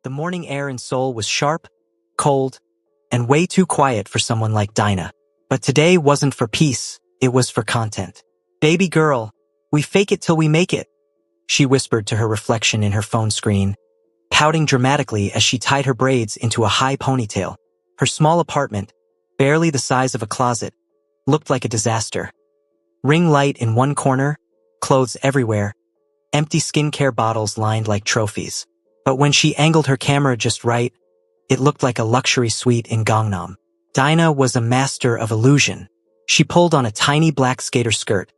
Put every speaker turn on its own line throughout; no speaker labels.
The morning air in Seoul was sharp, cold, and way too quiet for someone like Dinah. But today wasn't for peace, it was for content. "Baby girl, we fake it till we make it," she whispered to her reflection in her phone screen, pouting dramatically as she tied her braids into a high ponytail. Her small apartment, barely the size of a closet, looked like a disaster. Ring light in one corner, clothes everywhere, empty skincare bottles lined like trophies. But when she angled her camera just right, it looked like a luxury suite in Gangnam. Dinah was a master of illusion. She pulled on a tiny black skater skirt,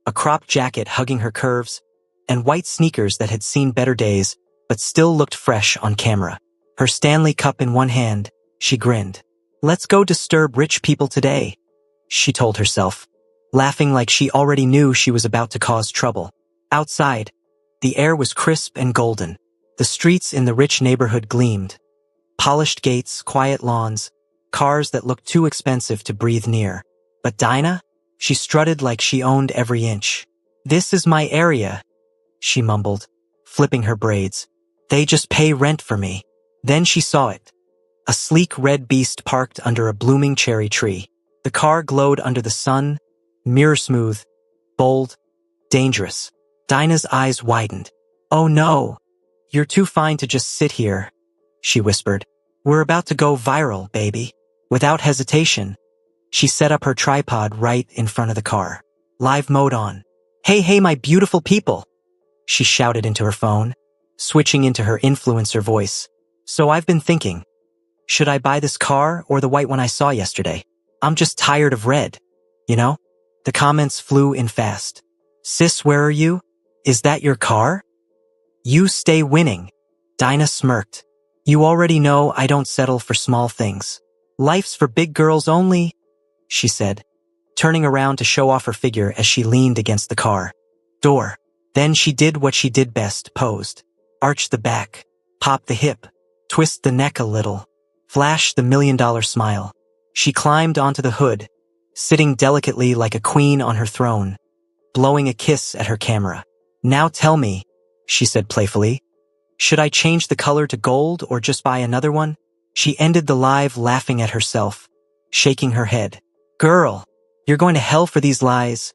a cropped jacket hugging her curves, and white sneakers that had seen better days but still looked fresh on camera. Her Stanley Cup in one hand, she grinned. "Let's go disturb rich people today," she told herself, laughing like she already knew she was about to cause trouble. Outside, the air was crisp and golden. The streets in the rich neighborhood gleamed. Polished gates, quiet lawns, cars that looked too expensive to breathe near. But Dinah? She strutted like she owned every inch. "This is my area," she mumbled, flipping her braids. "They just pay rent for me." Then she saw it. A sleek red beast parked under a blooming cherry tree. The car glowed under the sun, mirror-smooth, bold, dangerous. Dinah's eyes widened. "Oh no, you're too fine to just sit here," she whispered. "We're about to go viral, baby." Without hesitation, she set up her tripod right in front of the car. Live mode on. Hey, my beautiful people," she shouted into her phone, switching into her influencer voice. "So I've been thinking, should I buy this car or the white one I saw yesterday? I'm just tired of red, you know?" The comments flew in fast. "Sis, where are you? Is that your car? You stay winning." Dinah smirked. "You already know I don't settle for small things. Life's for big girls only," she said, turning around to show off her figure as she leaned against the car door. Then she did what she did best, posed. Arch the back, pop the hip, twist the neck a little, flash the $1,000,000 smile. She climbed onto the hood, sitting delicately like a queen on her throne, blowing a kiss at her camera. "Now tell me," she said playfully, "should I change the color to gold or just buy another one?" She ended the live laughing at herself, shaking her head. "Girl, you're going to hell for these lies,"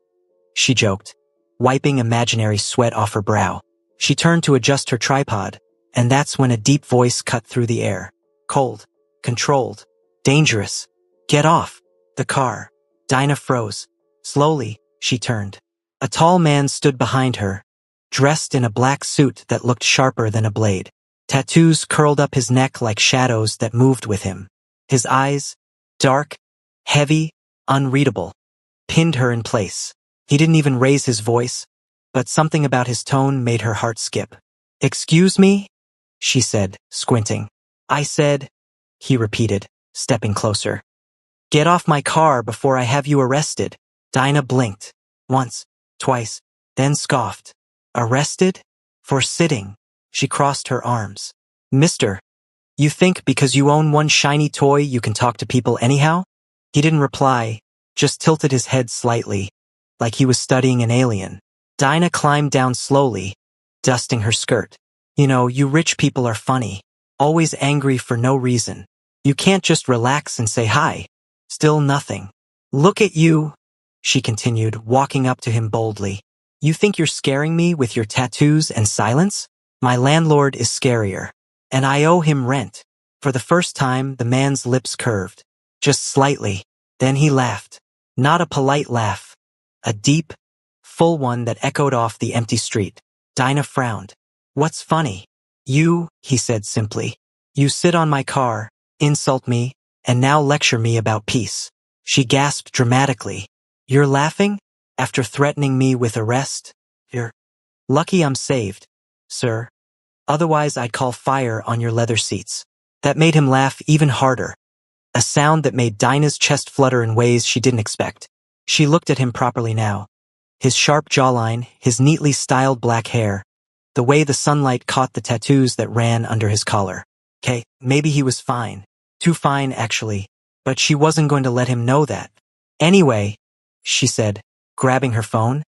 she joked, wiping imaginary sweat off her brow. She turned to adjust her tripod, and that's when a deep voice cut through the air. Cold, controlled, dangerous. "Get off the car." Dinah froze. Slowly, she turned. A tall man stood behind her, dressed in a black suit that looked sharper than a blade. Tattoos curled up his neck like shadows that moved with him. His eyes, dark, heavy, unreadable, pinned her in place. He didn't even raise his voice, but something about his tone made her heart skip. "Excuse me?" she said, squinting. "I said," he repeated, stepping closer. "Get off my car before I have you arrested." Dinah blinked. Once, twice, then scoffed. "Arrested? For sitting?" She crossed her arms. "Mister, you think because you own one shiny toy you can talk to people anyhow?" He didn't reply, just tilted his head slightly, like he was studying an alien. Dinah climbed down slowly, dusting her skirt. "You know, you rich people are funny, always angry for no reason. You can't just relax and say hi." Still nothing. "Look at you," she continued, walking up to him boldly. "You think you're scaring me with your tattoos and silence? My landlord is scarier, and I owe him rent." For the first time, the man's lips curved, just slightly. Then he laughed. Not a polite laugh, a deep, full one that echoed off the empty street. Dinah frowned. "What's funny?" "You," he said simply. "You sit on my car, insult me, and now lecture me about peace." She gasped dramatically. "You're laughing? After threatening me with arrest? You're lucky I'm saved, sir. Otherwise I'd call fire on your leather seats." That made him laugh even harder, a sound that made Dinah's chest flutter in ways she didn't expect. She looked at him properly now. His sharp jawline, his neatly styled black hair, the way the sunlight caught the tattoos that ran under his collar. Okay, maybe he was fine. Too fine, actually. But she wasn't going to let him know that. "Anyway," she said, grabbing her phone,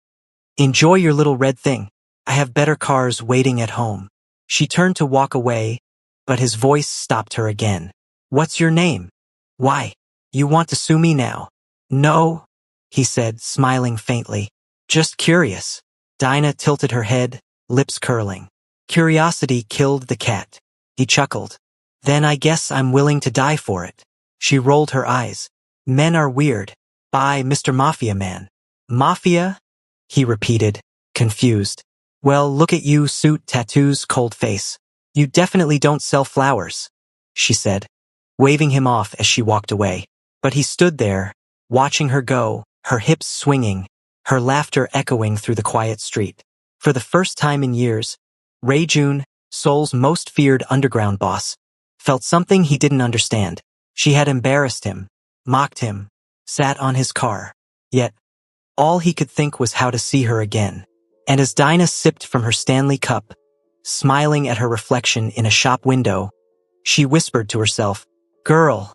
"enjoy your little red thing. I have better cars waiting at home." She turned to walk away, but his voice stopped her again. What's your name? Why? You want to sue me now? No, he said, smiling faintly. Just curious. Dinah tilted her head, lips curling. Curiosity killed the cat. He chuckled. Then I guess I'm willing to die for it. She rolled her eyes. Men are weird. Bye, Mr. Mafia Man. Mafia? He repeated, confused. Well, look at you, suit, tattoos, cold face. You definitely don't sell flowers, she said, waving him off as she walked away. But he stood there, watching her go, her hips swinging, her laughter echoing through the quiet street. For the first time in years, Ray June, Seoul's most feared underground boss, felt something he didn't understand. She had embarrassed him, mocked him, sat on his car. Yet, all he could think was how to see her again. And as Dinah sipped from her Stanley cup, smiling at her reflection in a shop window, she whispered to herself, Girl,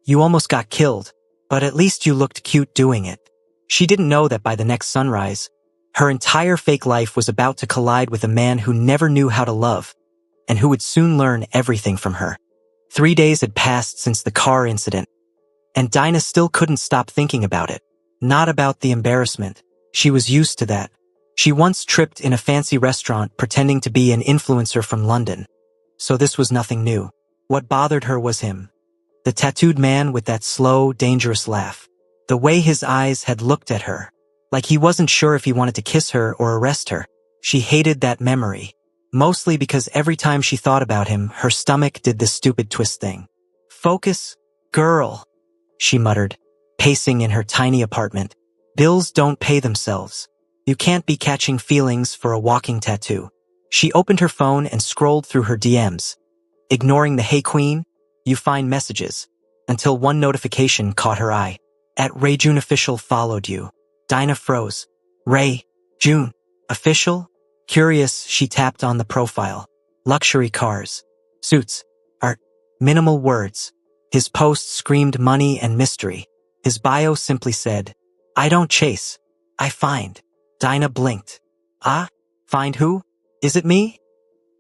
you almost got killed, but at least you looked cute doing it. She didn't know that by the next sunrise, her entire fake life was about to collide with a man who never knew how to love, and who would soon learn everything from her. 3 days had passed since the car incident, and Dinah still couldn't stop thinking about it. Not about the embarrassment. She was used to that. She once tripped in a fancy restaurant pretending to be an influencer from London. So this was nothing new. What bothered her was him. The tattooed man with that slow, dangerous laugh. The way his eyes had looked at her. Like he wasn't sure if he wanted to kiss her or arrest her. She hated that memory. Mostly because every time she thought about him, her stomach did this stupid twist thing. Focus, girl, she muttered, pacing in her tiny apartment. Bills don't pay themselves. You can't be catching feelings for a walking tattoo. She opened her phone and scrolled through her DMs, ignoring the "Hey Queen, you find messages," until one notification caught her eye. @Ray June Official followed you. Dinah froze. Ray June Official? Curious, she tapped on the profile. Luxury cars. Suits. Art. Minimal words. His post screamed money and mystery. His bio simply said, I don't chase. I find. Dinah blinked. Ah? Find who? Is it me?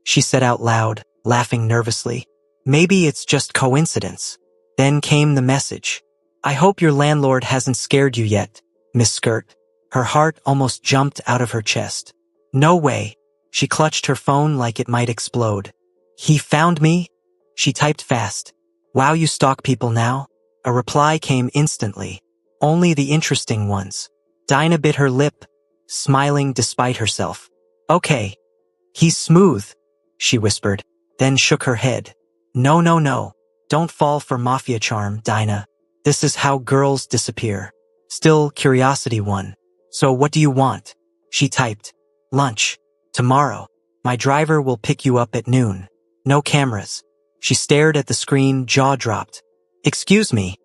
She said out loud, laughing nervously. Maybe it's just coincidence. Then came the message. I hope your landlord hasn't scared you yet, Miss Skirt. Her heart almost jumped out of her chest. No way. She clutched her phone like it might explode. He found me? She typed fast. Wow, you stalk people now? A reply came instantly. Only the interesting ones. Dinah bit her lip, smiling despite herself. Okay. He's smooth, she whispered, then shook her head. No, no, no. Don't fall for Mafia charm, Dinah. This is how girls disappear. Still, curiosity won. So what do you want? She typed. Lunch. Tomorrow. My driver will pick you up at noon. No cameras. She stared at the screen, jaw dropped. Excuse me.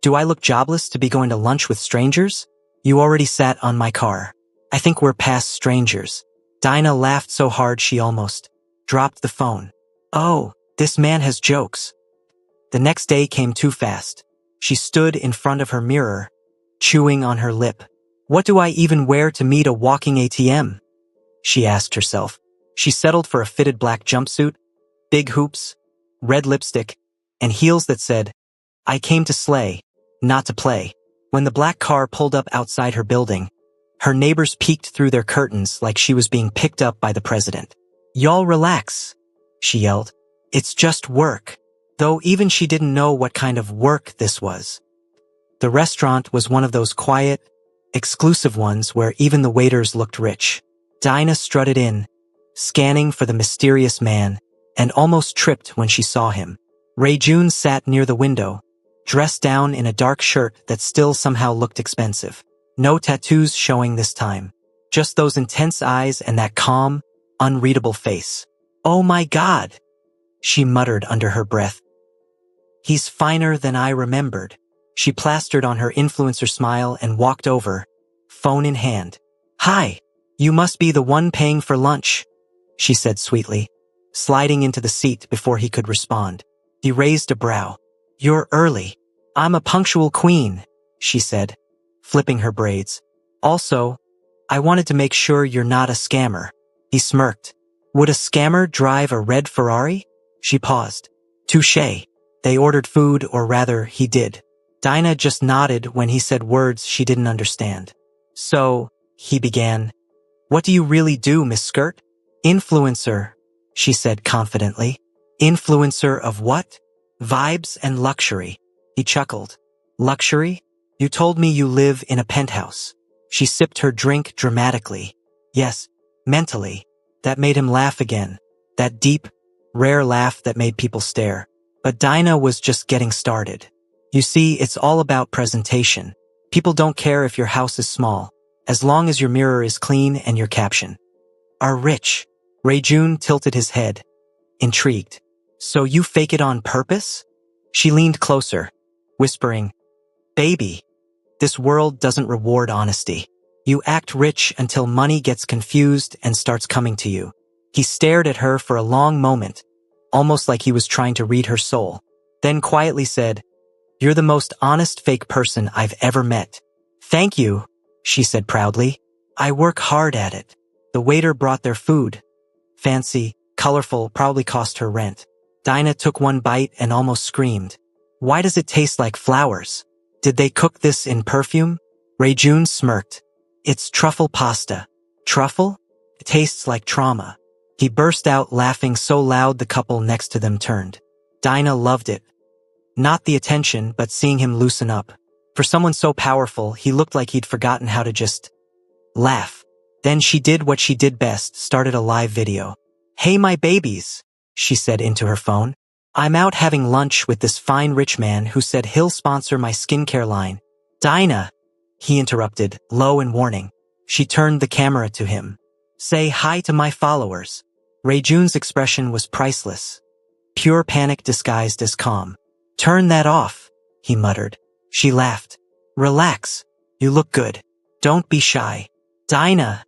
Do I look jobless to be going to lunch with strangers? You already sat on my car. I think we're past strangers. Dinah laughed so hard she almost dropped the phone. Oh, this man has jokes. The next day came too fast. She stood in front of her mirror, chewing on her lip. What do I even wear to meet a walking ATM? She asked herself. She settled for a fitted black jumpsuit, big hoops, red lipstick, and heels that said, I came to slay, not to play. When the black car pulled up outside her building, her neighbors peeked through their curtains like she was being picked up by the president. Y'all relax, she yelled. It's just work. Though even she didn't know what kind of work this was. The restaurant was one of those quiet, exclusive ones where even the waiters looked rich. Dinah strutted in, scanning for the mysterious man, and almost tripped when she saw him. Ray June sat near the window, dressed down in a dark shirt that still somehow looked expensive. No tattoos showing this time. Just those intense eyes and that calm, unreadable face. Oh my God, she muttered under her breath. He's finer than I remembered. She plastered on her influencer smile and walked over, phone in hand. Hi, you must be the one paying for lunch, she said sweetly, sliding into the seat before he could respond. He raised a brow. You're early. I'm a punctual queen, she said, flipping her braids. Also, I wanted to make sure you're not a scammer. He smirked. Would a scammer drive a red Ferrari? She paused. Touché. They ordered food, or rather, he did. Dinah just nodded when he said words she didn't understand. So, he began. What do you really do, Miss Skirt? Influencer, she said confidently. Influencer of what? Vibes and luxury. He chuckled. Luxury? You told me you live in a penthouse. She sipped her drink dramatically. Yes, mentally. That made him laugh again. That deep, rare laugh that made people stare. But Dinah was just getting started. You see, it's all about presentation. People don't care if your house is small, as long as your mirror is clean and your caption are rich. Rayjun tilted his head, intrigued. So you fake it on purpose? She leaned closer, whispering, Baby, this world doesn't reward honesty. You act rich until money gets confused and starts coming to you. He stared at her for a long moment, almost like he was trying to read her soul, then quietly said, You're the most honest fake person I've ever met. Thank you, she said proudly. I work hard at it. The waiter brought their food. Fancy, colorful, probably cost her rent. Dinah took one bite and almost screamed. Why does it taste like flowers? Did they cook this in perfume? Rayjun smirked. It's truffle pasta. Truffle? It tastes like trauma. He burst out laughing so loud the couple next to them turned. Dinah loved it. Not the attention, but seeing him loosen up. For someone so powerful, he looked like he'd forgotten how to just laugh. Then she did what she did best, started a live video. Hey my babies, she said into her phone. I'm out having lunch with this fine rich man who said he'll sponsor my skincare line. Dinah, he interrupted, low and warning. She turned the camera to him. Say hi to my followers. Rayjun's expression was priceless. Pure panic disguised as calm. Turn that off, he muttered. She laughed. Relax. You look good. Don't be shy. Dinah,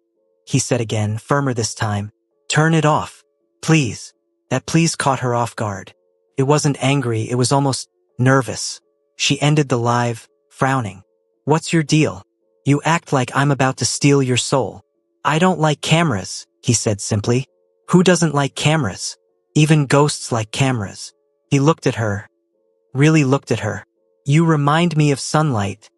he said again, firmer this time. Turn it off. Please. That please caught her off guard. It wasn't angry, it was almost nervous. She ended the live, frowning. What's your deal? You act like I'm about to steal your soul. I don't like cameras, he said simply. Who doesn't like cameras? Even ghosts like cameras. He looked at her. Really looked at her. You remind me of sunlight,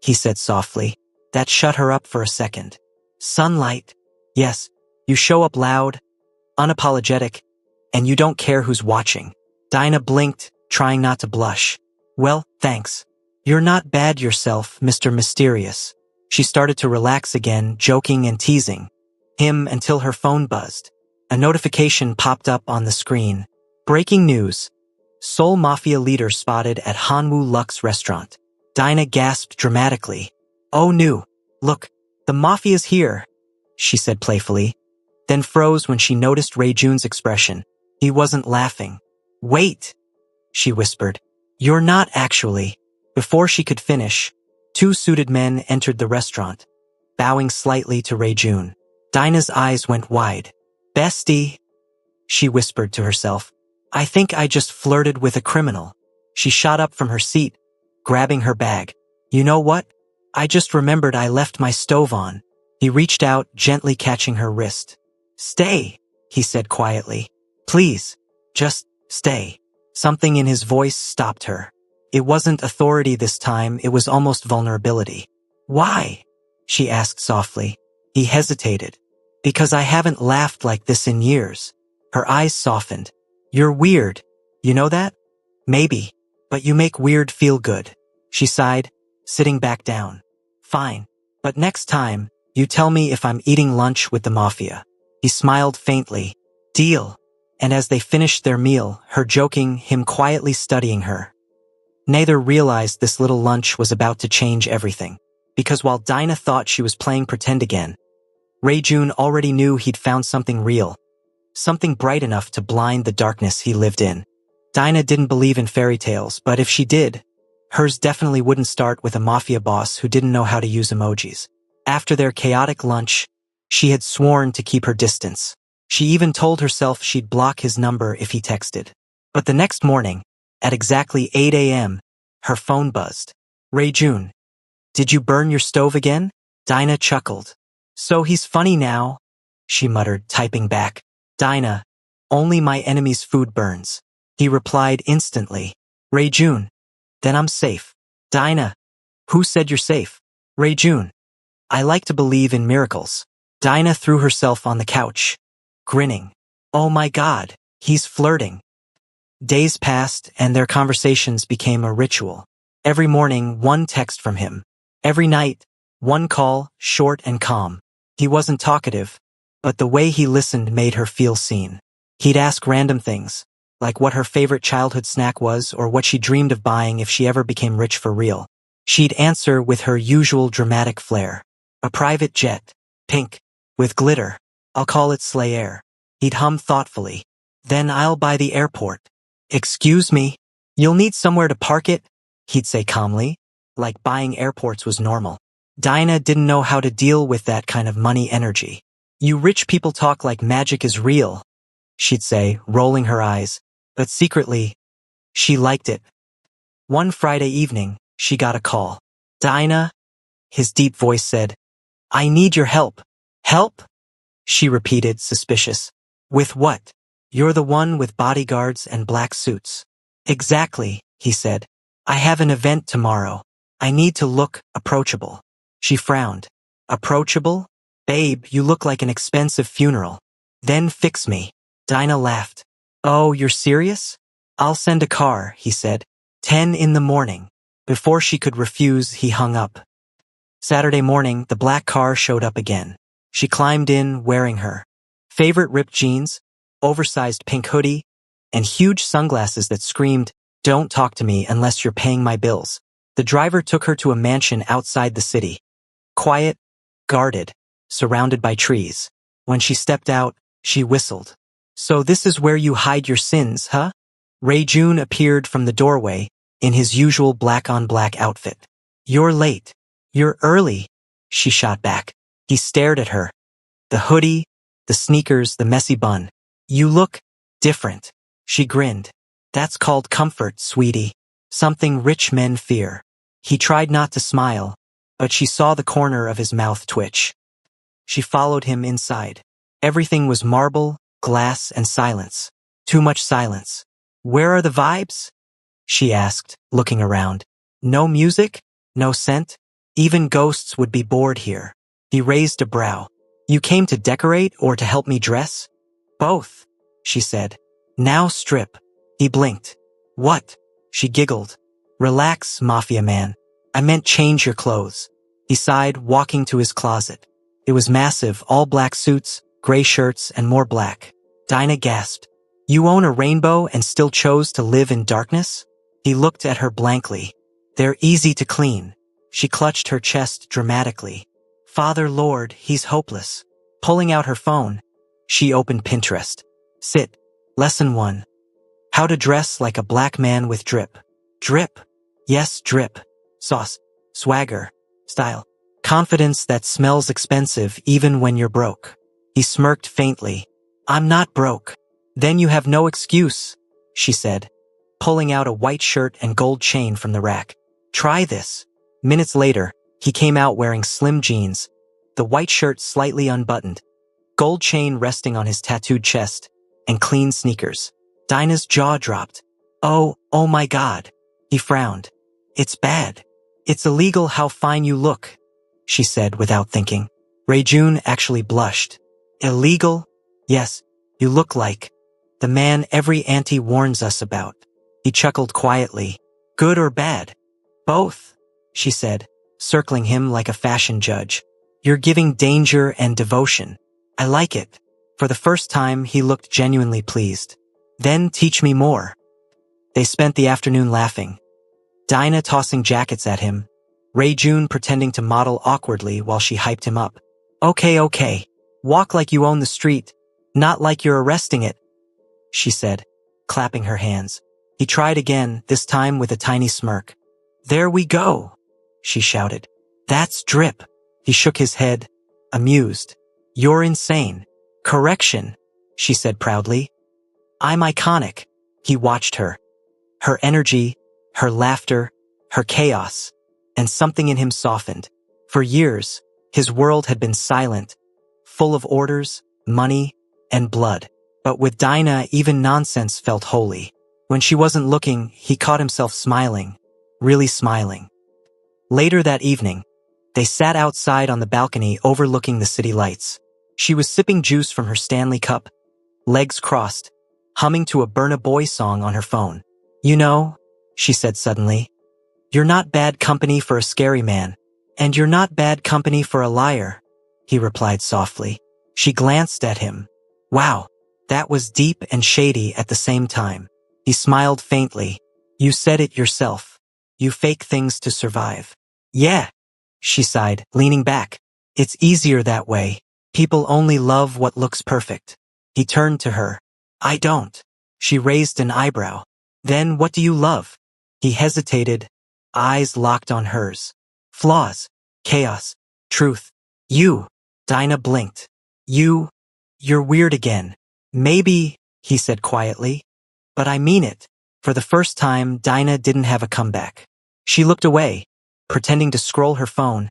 he said softly. That shut her up for a second. Sunlight? Yes, you show up loud, unapologetic, and you don't care who's watching. Dinah blinked, trying not to blush. Well, thanks. You're not bad yourself, Mr. Mysterious. She started to relax again, joking and teasing him until her phone buzzed. A notification popped up on the screen. Breaking news. Seoul Mafia leader spotted at Hanwoo Lux restaurant. Dinah gasped dramatically. Oh no, look, the Mafia's here, she said playfully, then froze when she noticed Rayjun's expression. He wasn't laughing. Wait, she whispered. You're not actually. Before she could finish, two suited men entered the restaurant, bowing slightly to Rayjun. Dinah's eyes went wide. Bestie, she whispered to herself. I think I just flirted with a criminal. She shot up from her seat, grabbing her bag. You know what? I just remembered I left my stove on. He reached out, gently catching her wrist. Stay, he said quietly. Please, just stay. Something in his voice stopped her. It wasn't authority this time, it was almost vulnerability. Why? She asked softly. He hesitated. Because I haven't laughed like this in years. Her eyes softened. You're weird. You know that? Maybe. But you make weird feel good. She sighed, sitting back down. Fine. But next time, you tell me if I'm eating lunch with the Mafia. He smiled faintly. Deal. And as they finished their meal, her joking, him quietly studying her. Neither realized this little lunch was about to change everything. Because while Dinah thought she was playing pretend again, Rayjun already knew he'd found something real. Something bright enough to blind the darkness he lived in. Dinah didn't believe in fairy tales, but if she did, hers definitely wouldn't start with a Mafia boss who didn't know how to use emojis. After their chaotic lunch, she had sworn to keep her distance. She even told herself she'd block his number if he texted. But the next morning, at exactly 8 a.m., her phone buzzed. Rayjun, did you burn your stove again? Dinah chuckled. So he's funny now, she muttered, typing back. Dinah, Only my enemy's food burns. He replied instantly. Ray-Jun. Then I'm safe. Dinah. Who said you're safe? Ray-Jun. I like to believe in miracles. Dinah threw herself on the couch, grinning. Oh my God, he's flirting. Days passed and their conversations became a ritual. Every morning, one text from him. Every night, one call, short and calm. He wasn't talkative, but the way he listened made her feel seen. He'd ask random things, like what her favorite childhood snack was or what she dreamed of buying if she ever became rich for real. She'd answer with her usual dramatic flair. A private jet, pink, with glitter. I'll call it Slayer. He'd hum thoughtfully. Then I'll buy the airport. Excuse me? You'll need somewhere to park it? He'd say calmly, like buying airports was normal. Dinah didn't know how to deal with that kind of money energy. You rich people talk like magic is real, she'd say, rolling her eyes, but secretly, she liked it. One Friday evening, she got a call. Dinah? His deep voice said, I need your help. Help? She repeated, suspicious. With what? You're the one with bodyguards and black suits. Exactly, he said. I have an event tomorrow. I need to look approachable. She frowned. Approachable? Babe, you look like an expensive funeral. Then fix me. Dinah laughed. Oh, you're serious? I'll send a car, he said. 10 in the morning. Before she could refuse, he hung up. Saturday morning, the black car showed up again. She climbed in, wearing her favorite ripped jeans, oversized pink hoodie, and huge sunglasses that screamed, Don't talk to me unless you're paying my bills. The driver took her to a mansion outside the city. Quiet, guarded, surrounded by trees. When she stepped out, she whistled. So this is where you hide your sins, huh? Ray-Jun appeared from the doorway, in his usual black-on-black outfit. You're late. You're early, she shot back. He stared at her. The hoodie, the sneakers, the messy bun. You look different. She grinned. That's called comfort, sweetie. Something rich men fear. He tried not to smile, but she saw the corner of his mouth twitch. She followed him inside. Everything was marble, glass, and silence. Too much silence. Where are the vibes? She asked, looking around. No music? No scent? Even ghosts would be bored here. He raised a brow. You came to decorate or to help me dress? Both, she said. Now strip. He blinked. What? She giggled. Relax, Mafia man. I meant change your clothes. He sighed, walking to his closet. It was massive, all black suits, gray shirts, and more black. Dinah gasped. You own a rainbow and still chose to live in darkness? He looked at her blankly. They're easy to clean. She clutched her chest dramatically. Father Lord, he's hopeless. Pulling out her phone, she opened Pinterest. Sit. Lesson 1. How to dress like a black man with drip. Drip. Yes, drip. Sauce. Swagger. Style. Confidence that smells expensive even when you're broke. He smirked faintly. I'm not broke. Then you have no excuse, she said, pulling out a white shirt and gold chain from the rack. Try this. Minutes later, he came out wearing slim jeans, the white shirt slightly unbuttoned, gold chain resting on his tattooed chest, and clean sneakers. Dinah's jaw dropped. Oh my God. He frowned. It's bad. It's illegal how fine you look, she said without thinking. Ray-Jun actually blushed. Illegal? Yes, you look like the man every auntie warns us about. He chuckled quietly. Good or bad? Both, she said, circling him like a fashion judge. You're giving danger and devotion. I like it. For the first time, he looked genuinely pleased. Then teach me more. They spent the afternoon laughing. Dinah tossing jackets at him, Ray-Jun pretending to model awkwardly while she hyped him up. Okay. Walk like you own the street, not like you're arresting it, she said, clapping her hands. He tried again, this time with a tiny smirk. There we go, she shouted. That's drip. He shook his head, amused. You're insane. Correction, she said proudly. I'm iconic. He watched her. Her energy, her laughter, her chaos, and something in him softened. For years, his world had been silent, full of orders, money, and blood. But with Dinah, even nonsense felt holy. When she wasn't looking, he caught himself smiling. Really smiling. Later that evening, they sat outside on the balcony overlooking the city lights. She was sipping juice from her Stanley cup, legs crossed, humming to a Burna Boy song on her phone. "You know," she said suddenly, "you're not bad company for a scary man. And you're not bad company for a liar," he replied softly. She glanced at him. Wow, that was deep and shady at the same time. He smiled faintly. "You said it yourself. You fake things to survive." "Yeah," she sighed, leaning back. "It's easier that way. People only love what looks perfect." He turned to her. "I don't." She raised an eyebrow. "Then what do you love?" He hesitated, eyes locked on hers. "Flaws, chaos, truth. You." Dinah blinked. You're weird again." "Maybe," he said quietly. "But I mean it." For the first time, Dinah didn't have a comeback. She looked away, pretending to scroll her phone,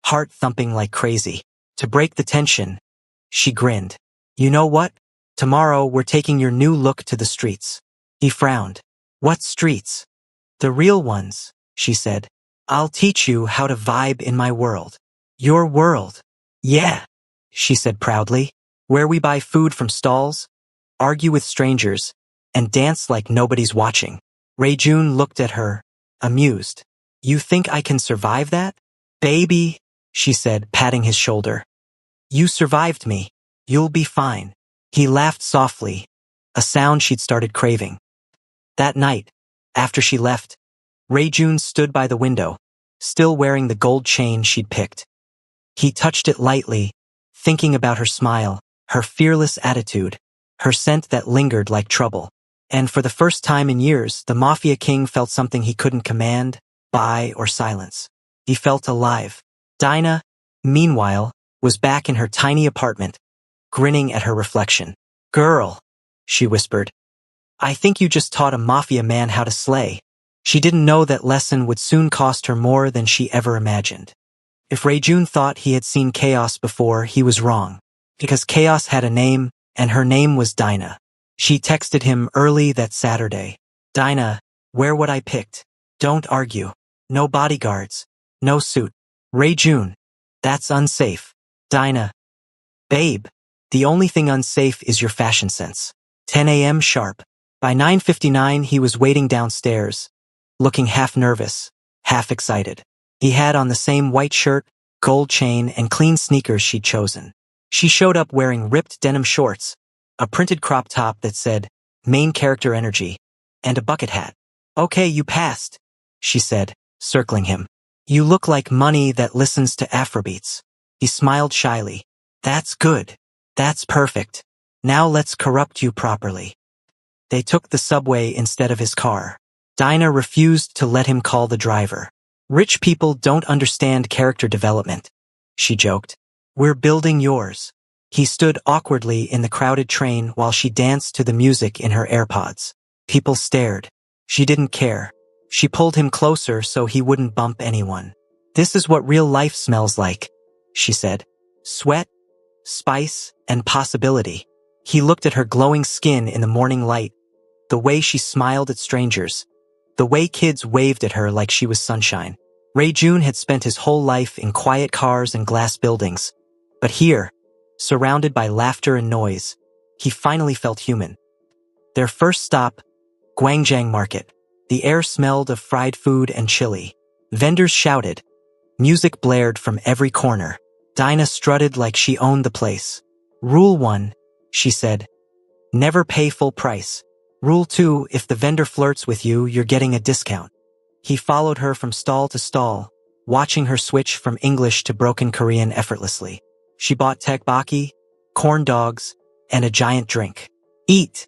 heart thumping like crazy. To break the tension, she grinned. "You know what? Tomorrow we're taking your new look to the streets." He frowned. "What streets?" "The real ones," she said. "I'll teach you how to vibe in my world." "Your world?" "Yeah," she said proudly. "Where we buy food from stalls, argue with strangers, and dance like nobody's watching." June looked at her, amused. "You think I can survive that?" "Baby," she said, patting his shoulder. "You survived me. You'll be fine." He laughed softly, a sound she'd started craving. That night, after she left, June stood by the window, still wearing the gold chain she'd picked. He touched it lightly, thinking about her smile, her fearless attitude, her scent that lingered like trouble. And for the first time in years, the Mafia King felt something he couldn't command, buy, or silence. He felt alive. Dinah, meanwhile, was back in her tiny apartment, grinning at her reflection. "Girl," she whispered, "I think you just taught a Mafia man how to slay." She didn't know that lesson would soon cost her more than she ever imagined. If June thought he had seen chaos before, he was wrong. Because chaos had a name, and her name was Dinah. She texted him early that Saturday. "Dinah, wear what I picked. Don't argue. No bodyguards. No suit. June, that's unsafe." Dinah, "Babe, the only thing unsafe is your fashion sense." 10 a.m. sharp. By 9:59 he was waiting downstairs, looking half nervous, half excited. He had on the same white shirt, gold chain, and clean sneakers she'd chosen. She showed up wearing ripped denim shorts, a printed crop top that said, "Main character energy," and a bucket hat. "Okay, you passed," she said, circling him. "You look like money that listens to Afrobeats." He smiled shyly. "That's good. That's perfect. Now let's corrupt you properly." They took the subway instead of his car. Dinah refused to let him call the driver. "Rich people don't understand character development," she joked. "We're building yours." He stood awkwardly in the crowded train while she danced to the music in her AirPods. People stared. She didn't care. She pulled him closer so he wouldn't bump anyone. "This is what real life smells like," she said. "Sweat, spice, and possibility." He looked at her glowing skin in the morning light, the way she smiled at strangers, the way kids waved at her like she was sunshine. June had spent his whole life in quiet cars and glass buildings. But here, surrounded by laughter and noise, he finally felt human. Their first stop, Gwangjang Market. The air smelled of fried food and chili. Vendors shouted. Music blared from every corner. Dinah strutted like she owned the place. "Rule 1, she said. Never pay full price. Rule 2, if the vendor flirts with you, you're getting a discount." He followed her from stall to stall, watching her switch from English to broken Korean effortlessly. She bought tteokbokki, corn dogs, and a giant drink. "Eat,"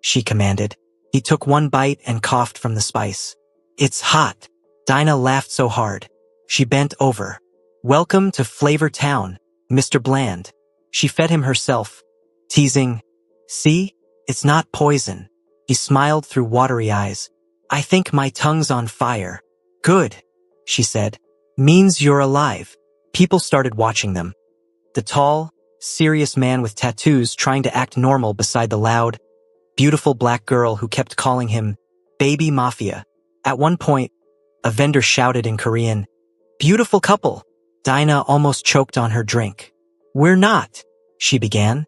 she commanded. He took one bite and coughed from the spice. "It's hot." Dinah laughed so hard. She bent over. "Welcome to Flavor Town, Mr. Bland." She fed him herself, teasing, "See, it's not poison." He smiled through watery eyes. "I think my tongue's on fire." "Good," she said. "Means you're alive." People started watching them. The tall, serious man with tattoos trying to act normal beside the loud, beautiful black girl who kept calling him Baby Mafia. At one point, a vendor shouted in Korean, "Beautiful couple." Dinah almost choked on her drink. "We're not," she began,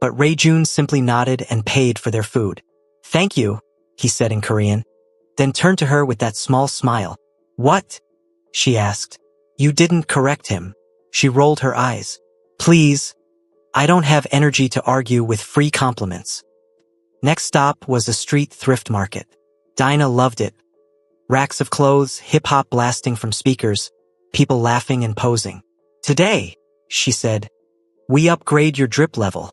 but Ray-Jun simply nodded and paid for their food. "Thank you," he said in Korean, then turned to her with that small smile. "What?" she asked. "You didn't correct him." She rolled her eyes. "Please, I don't have energy to argue with free compliments." Next stop was a street thrift market. Dinah loved it. Racks of clothes, hip-hop blasting from speakers, people laughing and posing. "Today," she said, "we upgrade your drip level."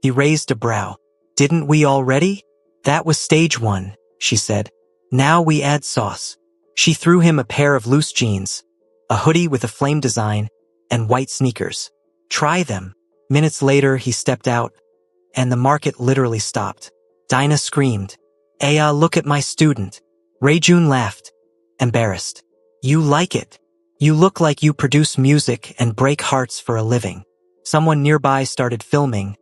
He raised a brow. "Didn't we already?" "That was stage 1, she said. "Now we add sauce." She threw him a pair of loose jeans, a hoodie with a flame design, and white sneakers. "Try them." Minutes later, he stepped out, and the market literally stopped. Dinah screamed, "Aya, look at my student." Ray-Jun laughed, embarrassed. "You like it. You look like you produce music and break hearts for a living." Someone nearby started filming,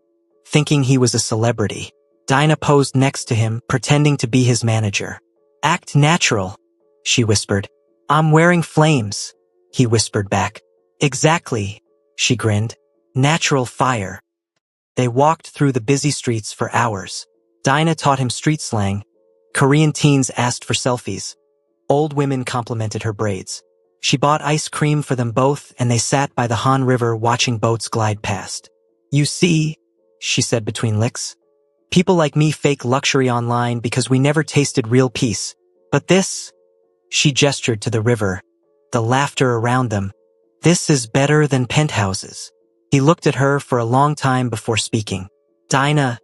thinking he was a celebrity. Dinah posed next to him, pretending to be his manager. "Act natural," she whispered. "I'm wearing flames," he whispered back. "Exactly," she grinned. "Natural fire." They walked through the busy streets for hours. Dinah taught him street slang. Korean teens asked for selfies. Old women complimented her braids. She bought ice cream for them both, and they sat by the Han River watching boats glide past. "You see," she said between licks, "people like me fake luxury online because we never tasted real peace. But this," she gestured to the river, the laughter around them, "this is better than penthouses." He looked at her for a long time before speaking. "Dinah,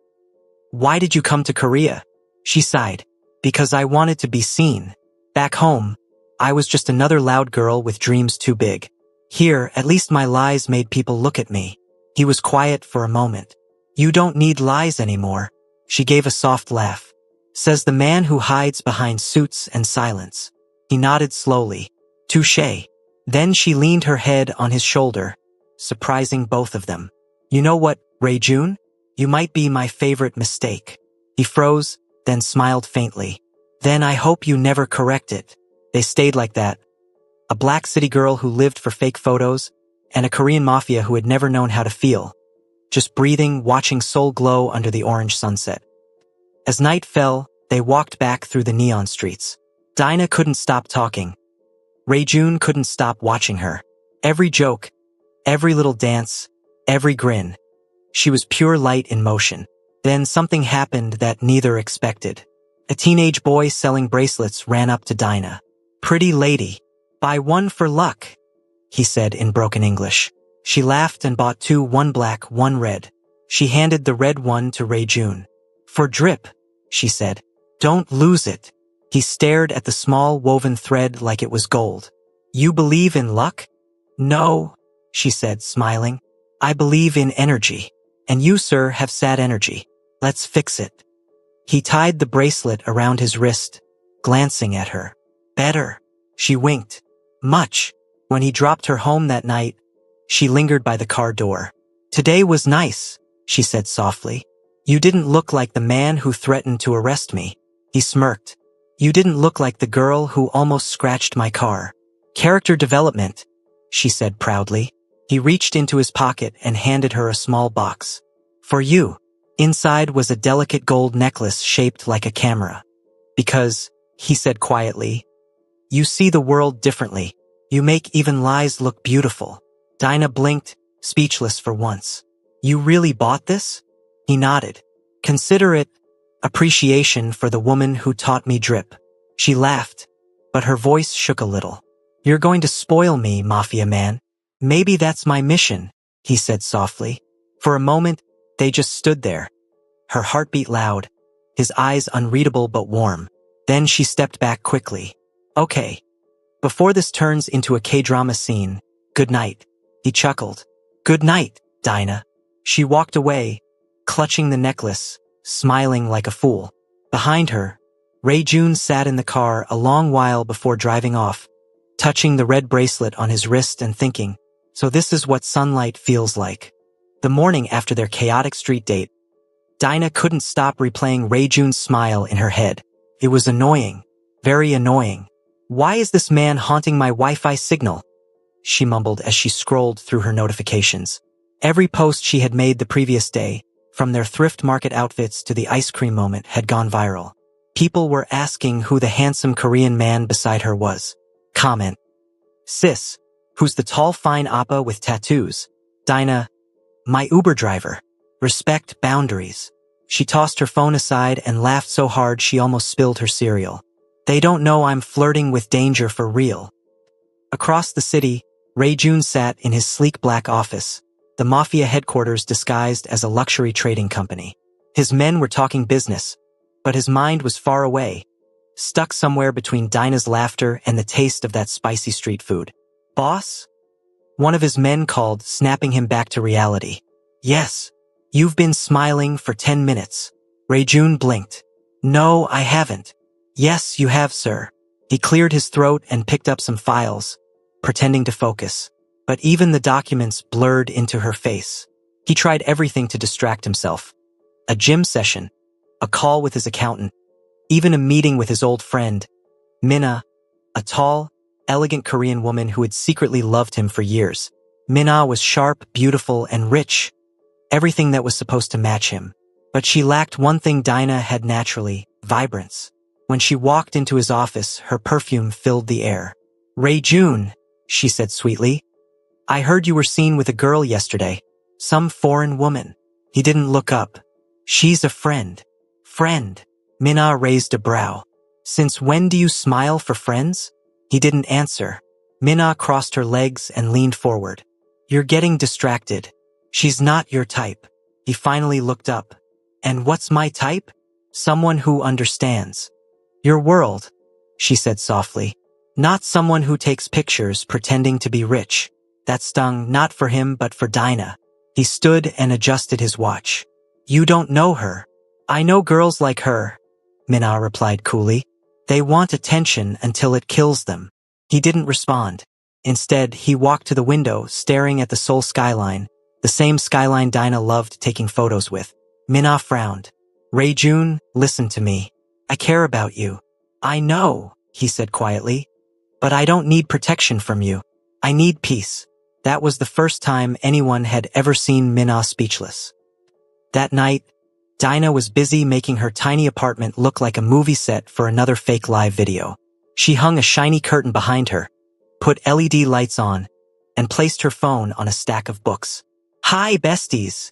why did you come to Korea?" She sighed. "Because I wanted to be seen. Back home, I was just another loud girl with dreams too big. Here, at least my lies made people look at me." He was quiet for a moment. "You don't need lies anymore." She gave a soft laugh. "Says the man who hides behind suits and silence." He nodded slowly. "Touché." Then she leaned her head on his shoulder, surprising both of them. "You know what, Ray-Jun? You might be my favorite mistake." He froze, then smiled faintly. "Then I hope you never correct it." They stayed like that. A black city girl who lived for fake photos, and a Korean mafia who had never known how to feel. Just breathing, watching Seoul glow under the orange sunset. As night fell, they walked back through the neon streets. Dinah couldn't stop talking. Ray-Jun couldn't stop watching her. Every joke, every little dance, every grin. She was pure light in motion. Then something happened that neither expected. A teenage boy selling bracelets ran up to Dinah. "Pretty lady, buy one for luck," he said in broken English. She laughed and bought two, one black, one red. She handed the red one to Ray-Jun. "For drip," she said. "Don't lose it." He stared at the small woven thread like it was gold. "You believe in luck?" "No," she said, smiling. "I believe in energy. And you, sir, have sad energy. Let's fix it." He tied the bracelet around his wrist, glancing at her. "Better." She winked. "Much." When he dropped her home that night, she lingered by the car door. "Today was nice," she said softly. "You didn't look like the man who threatened to arrest me." He smirked. "You didn't look like the girl who almost scratched my car." "Character development," she said proudly. He reached into his pocket and handed her a small box. "For you." Inside was a delicate gold necklace shaped like a camera. "Because," he said quietly, "you see the world differently. You make even lies look beautiful." Dinah blinked, speechless for once. "You really bought this?" He nodded. "Consider it appreciation for the woman who taught me drip." She laughed, but her voice shook a little. "You're going to spoil me, Mafia man." "Maybe that's my mission," he said softly. For a moment, they just stood there. Her heart beat loud, his eyes unreadable but warm. Then she stepped back quickly. "Okay. Before this turns into a K-drama scene, good night." He chuckled. "Good night, Dinah." She walked away, clutching the necklace, smiling like a fool. Behind her, Ray-Jun sat in the car a long while before driving off, touching the red bracelet on his wrist and thinking, so this is what sunlight feels like. The morning after their chaotic street date, Dinah couldn't stop replaying Ray-Jun's smile in her head. It was annoying. Very annoying. Why is this man haunting my Wi-Fi signal? She mumbled as she scrolled through her notifications. Every post she had made the previous day, from their thrift market outfits to the ice cream moment, had gone viral. People were asking who the handsome Korean man beside her was. Comment. Sis, who's the tall fine oppa with tattoos? Dinah, my Uber driver. Respect boundaries. She tossed her phone aside and laughed so hard she almost spilled her cereal. They don't know I'm flirting with danger for real. Across the city, Ray-Jun sat in his sleek black office, the Mafia headquarters disguised as a luxury trading company. His men were talking business, but his mind was far away, stuck somewhere between Dinah's laughter and the taste of that spicy street food. Boss? One of his men called, snapping him back to reality. Yes. You've been smiling for 10 minutes. Ray-Jun blinked. No, I haven't. Yes, you have, sir. He cleared his throat and picked up some files, pretending to focus. But even the documents blurred into her face. He tried everything to distract himself. A gym session, a call with his accountant, even a meeting with his old friend, Minna, a tall, elegant Korean woman who had secretly loved him for years. Minna was sharp, beautiful, and rich. Everything that was supposed to match him. But she lacked one thing Dinah had naturally, vibrance. When she walked into his office, her perfume filled the air. Ray-Jun, she said sweetly. I heard you were seen with a girl yesterday. Some foreign woman. He didn't look up. She's a friend. Friend. Minna raised a brow. Since when do you smile for friends? He didn't answer. Minna crossed her legs and leaned forward. You're getting distracted. She's not your type. He finally looked up. And what's my type? Someone who understands. Your world, she said softly. Not someone who takes pictures pretending to be rich. That stung not for him but for Dinah. He stood and adjusted his watch. You don't know her. I know girls like her, Minna replied coolly. They want attention until it kills them. He didn't respond. Instead, he walked to the window, staring at the Seoul skyline, the same skyline Dinah loved taking photos with. Minna frowned. Ray-Jun, listen to me. I care about you. I know, he said quietly. But I don't need protection from you. I need peace. That was the first time anyone had ever seen Minna speechless. That night, Dinah was busy making her tiny apartment look like a movie set for another fake live video. She hung a shiny curtain behind her, put LED lights on, and placed her phone on a stack of books. Hi, besties.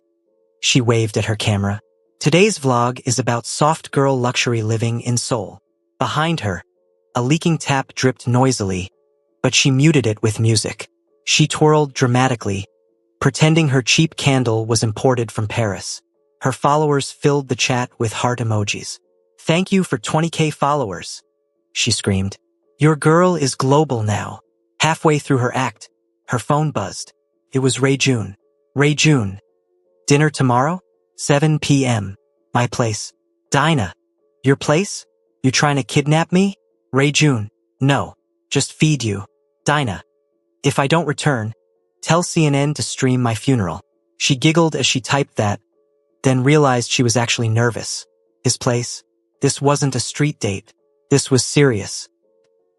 She waved at her camera. Today's vlog is about soft girl luxury living in Seoul. Behind her, a leaking tap dripped noisily, but she muted it with music. She twirled dramatically, pretending her cheap candle was imported from Paris. Her followers filled the chat with heart emojis. Thank you for 20K followers, she screamed. Your girl is global now. Halfway through her act, her phone buzzed. It was Ray-Jun. Ray-Jun. Dinner tomorrow? 7 p.m. My place. Dinah. Your place? You trying to kidnap me? Ray-Jun. No. Just feed you. Dinah. If I don't return, tell CNN to stream my funeral. She giggled as she typed that, then realized she was actually nervous. His place? This wasn't a street date. This was serious.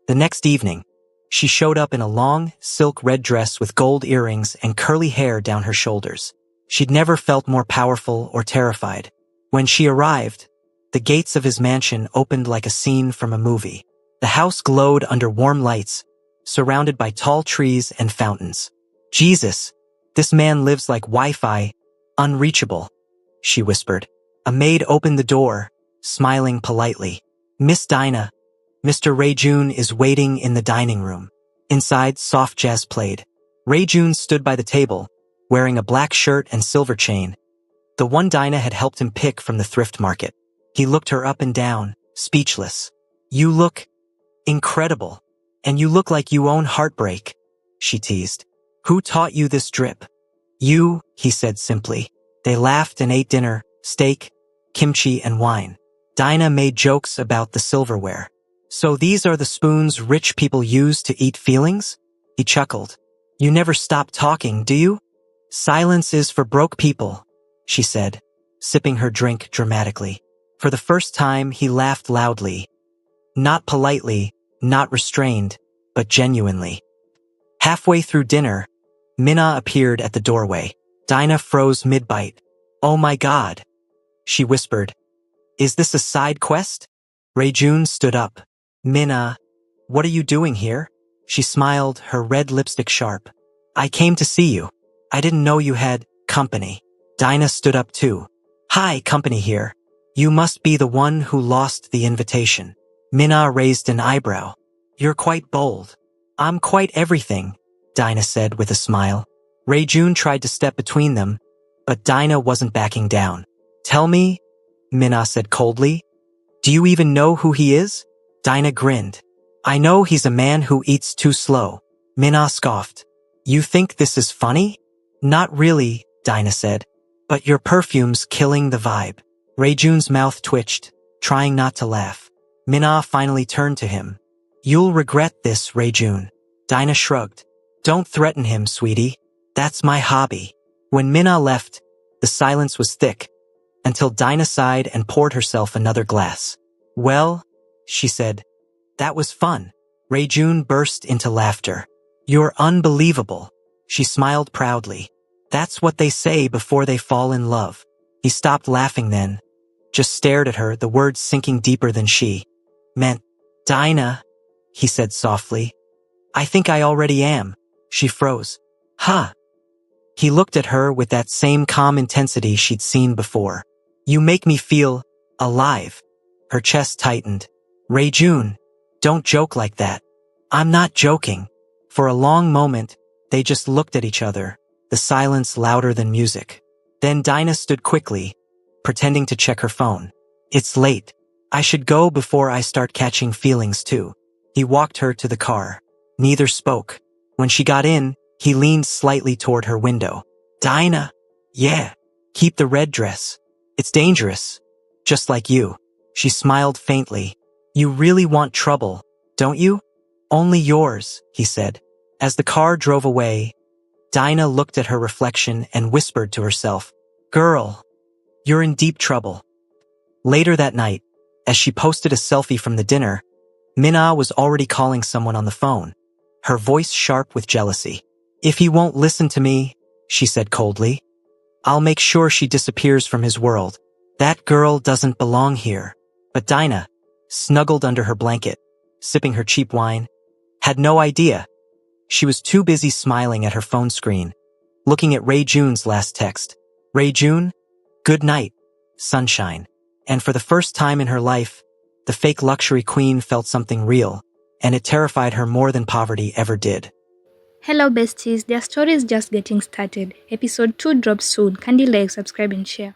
The next evening, she showed up in a long, silk red dress with gold earrings and curly hair down her shoulders. She'd never felt more powerful or terrified. When she arrived, the gates of his mansion opened like a scene from a movie. The house glowed under warm lights, surrounded by tall trees and fountains. Jesus, this man lives like Wi-Fi, unreachable, she whispered. A maid opened the door, smiling politely. Miss Dinah, Mr. Ray-Jun is waiting in the dining room. Inside, soft jazz played. Ray-Jun stood by the table, wearing a black shirt and silver chain, the one Dinah had helped him pick from the thrift market. He looked her up and down, speechless. You look incredible. And you look like you own heartbreak, she teased. Who taught you this drip? You, he said simply. They laughed and ate dinner, steak, kimchi, and wine. Dinah made jokes about the silverware. So these are the spoons rich people use to eat feelings? He chuckled. You never stop talking, do you? Silence is for broke people, she said, sipping her drink dramatically. For the first time, he laughed loudly. Not politely, not restrained, but genuinely. Halfway through dinner, Minna appeared at the doorway. Dinah froze mid-bite. Oh my God, she whispered. Is this a side quest? Rayjun stood up. Minna, what are you doing here? She smiled, her red lipstick sharp. I came to see you. I didn't know you had company. Dinah stood up too. Hi, company here. You must be the one who lost the invitation. Minna raised an eyebrow. You're quite bold. I'm quite everything, Dinah said with a smile. Rayjun tried to step between them, but Dinah wasn't backing down. Tell me, Minna said coldly. Do you even know who he is? Dinah grinned. I know he's a man who eats too slow. Minna scoffed. You think this is funny? Not really, Dinah said. But your perfume's killing the vibe. Rayjun's mouth twitched, trying not to laugh. Minna finally turned to him. You'll regret this, Rayjun. Dinah shrugged. Don't threaten him, sweetie. That's my hobby. When Minna left, the silence was thick, until Dinah sighed and poured herself another glass. Well, she said, that was fun. Rayjun burst into laughter. You're unbelievable. She smiled proudly. That's what they say before they fall in love. He stopped laughing then, just stared at her, the words sinking deeper than she meant. Dinah, he said softly. I think I already am. She froze. Huh. He looked at her with that same calm intensity she'd seen before. You make me feel alive. Her chest tightened. Rayjun, don't joke like that. I'm not joking. For a long moment, they just looked at each other, the silence louder than music. Then Dinah stood quickly, pretending to check her phone. It's late. I should go before I start catching feelings too. He walked her to the car. Neither spoke. When she got in, he leaned slightly toward her window. Dinah. Yeah. Keep the red dress. It's dangerous. Just like you. She smiled faintly. You really want trouble, don't you? Only yours, he said. As the car drove away, Dinah looked at her reflection and whispered to herself, Girl, you're in deep trouble. Later that night, as she posted a selfie from the dinner, Minna was already calling someone on the phone, her voice sharp with jealousy. If he won't listen to me, she said coldly, I'll make sure she disappears from his world. That girl doesn't belong here. But Dinah, snuggled under her blanket, sipping her cheap wine, had no idea. She was too busy smiling at her phone screen, looking at Rayjun's last text. Rayjun, good night, sunshine. And for the first time in her life, the fake luxury queen felt something real, and it terrified her more than poverty ever did.
Hello besties, their story is just getting started. Episode 2 drops soon. Kindly like, subscribe and share.